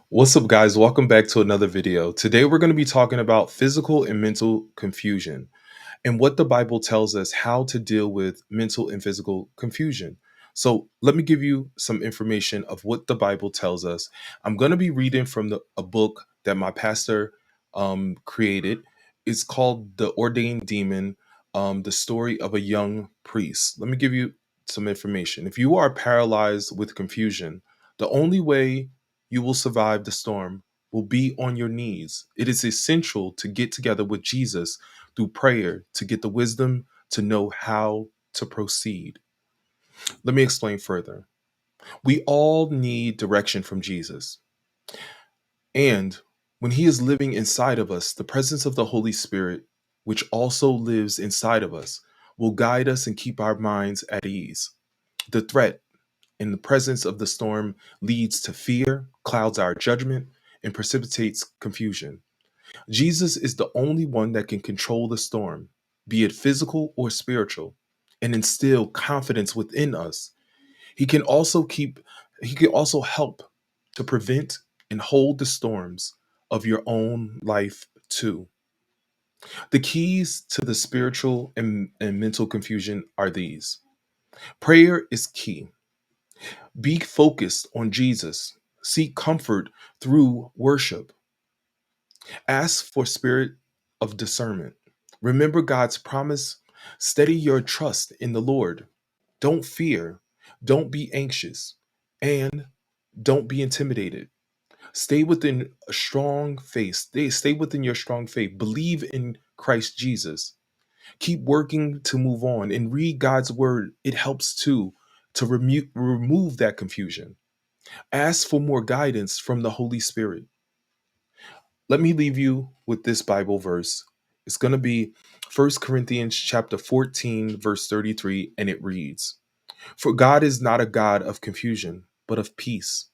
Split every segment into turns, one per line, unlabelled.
What's up, guys? Welcome back to another video. Today, we're going to be talking about physical and mental confusion and what the Bible tells us how to deal with mental and physical confusion. So, let me give you some information of what the Bible tells us. I'm going to be reading from a book that my pastor created. It's called The Ordained Demon, the story of a young priest. Let me give you some information. If you are paralyzed with confusion, the only way you will survive the storm will be on your knees. It is essential to get together with Jesus through prayer to get the wisdom to know how to proceed. Let me explain further. We all need direction from Jesus. And when He is living inside of us, the presence of the Holy Spirit, which also lives inside of us, will guide us and keep our minds at ease. The threat in the presence of the storm leads to fear, clouds our judgment, and precipitates confusion. Jesus is the only one that can control the storm, be it physical or spiritual, and instill confidence within us. He can also keep he can also help to prevent and hold the storms of your own life too. The keys to the spiritual and mental confusion are these. Prayer is key. Be focused on Jesus. Seek comfort through worship. Ask for spirit of discernment. Remember God's promise. Steady your trust in the Lord. Don't fear. Don't be anxious. And don't be intimidated. Stay within a strong faith. Stay within your strong faith. Believe in Christ Jesus. Keep working to move on and read God's word. It helps too to remove that confusion. Ask for more guidance from the Holy Spirit. Let me leave you with this Bible verse. It's going to be 1 Corinthians chapter 14 verse 33, and it reads, "For God is not a God of confusion, but of peace,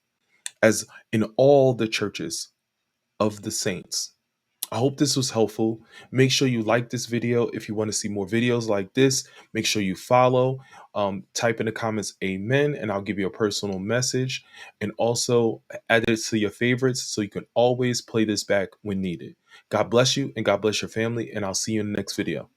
as in all the churches of the saints." I hope this was helpful. Make sure you like this video. If you want to see more videos like this, make sure you follow. Type in the comments amen, and I'll give you a personal message. And also add it to your favorites so you can always play this back when needed. God bless you and God bless your family. And I'll see you in the next video.